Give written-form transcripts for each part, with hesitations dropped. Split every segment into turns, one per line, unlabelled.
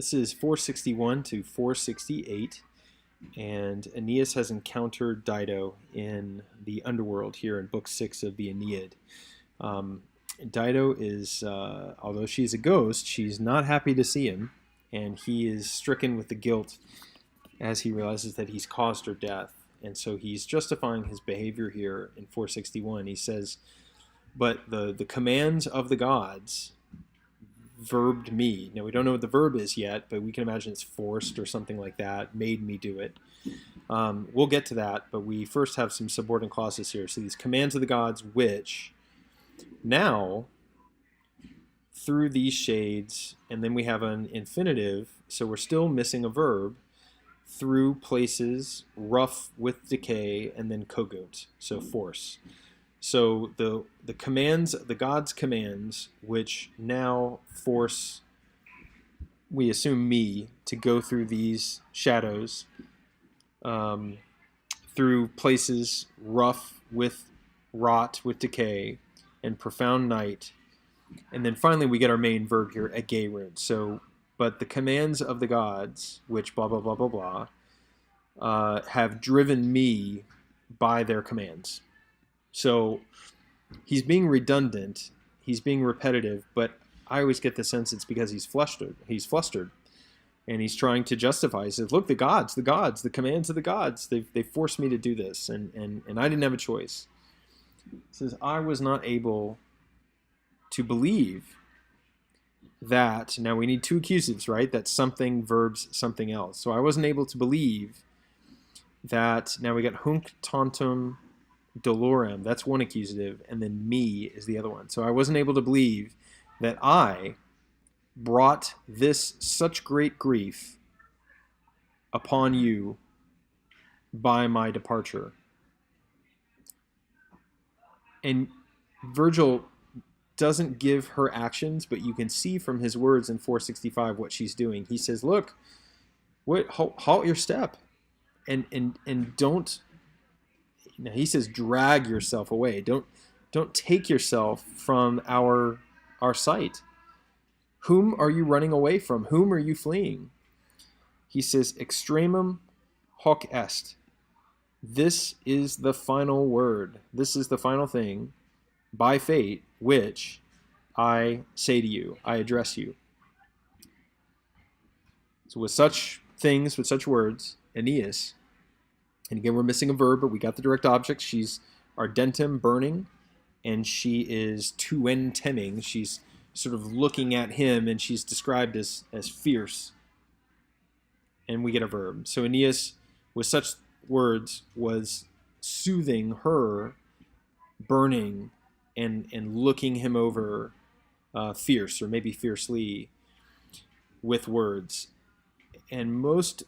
This is 461 to 468, and Aeneas has encountered Dido in the underworld here in Book 6 of the Aeneid. Um, Dido is, although she's a ghost, she's not happy to see him, and he is stricken with the guilt as he realizes that he's caused her death. And so he's justifying his behavior here in 461. He says, but the commands of the gods verbed me. Now, we don't know what the verb is yet, but we can imagine it's forced or something like that, made me do it. We'll get to that, but we first have some subordinate clauses here. So these commands of the gods, which now, through these shades, and then we have an infinitive, so we're still missing a verb, through places rough with decay, and then kogot, so force. So the commands, the gods' commands, which now force, we assume me, to go through these shadows, through places rough with rot, with decay, and profound night. And then finally we get our main verb here, ageirun. So, but the commands of the gods, which blah, blah, blah, blah, blah, have driven me by their commands. So he's being redundant, he's being repetitive, but I always get the sense it's because he's flustered. He's flustered, and he's trying to justify. He says, "Look, the gods, the commands of the gods. They forced me to do this, and I didn't have a choice." He says, "I was not able to believe that." Now we need two accusatives, right? That something verbs something else. So I wasn't able to believe that. Now we got hunc tantum dolorem, that's one accusative, and then me is the other one. So I wasn't able to believe that I brought this such great grief upon you by my departure. And Vergil doesn't give her actions, but you can see from his words in 465 what she's doing. He says, look, halt your step, and don't. Now he says, drag yourself away. Don't take yourself from our sight. Whom are you running away from? Whom are you fleeing? He says, extremum hoc est. This is the final word. This is the final thing by fate, which I say to you, I address you. So with such things, with such words, Aeneas, and again, we're missing a verb, but we got the direct object. She's ardentem, burning, and she is tuenteming. She's sort of looking at him, and she's described as fierce. And we get a verb. So Aeneas, with such words, was soothing her, burning, and looking him over, fierce, or maybe fiercely, with words. And most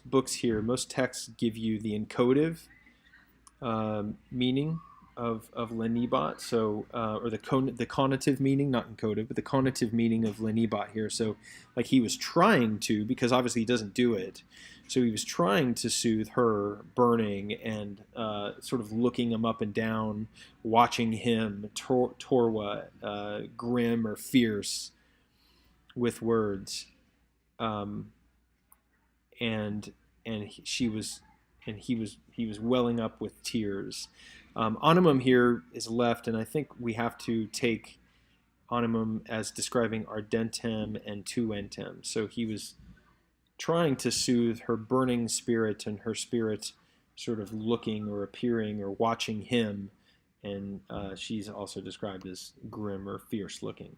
books here, most texts give you the encodative meaning of lenibat, so or the conative meaning, not encodative, but the conative meaning of lenibat here. So like he was trying to, because obviously he doesn't do it, so he was trying to soothe her, burning, and sort of looking him up and down, watching him torwa, grim or fierce, with words. And he was welling up with tears. Animum here is left, and I think we have to take animum as describing ardentem and tuentem. So he was trying to soothe her burning spirit, and her spirit sort of looking or appearing or watching him, and she's also described as grim or fierce looking.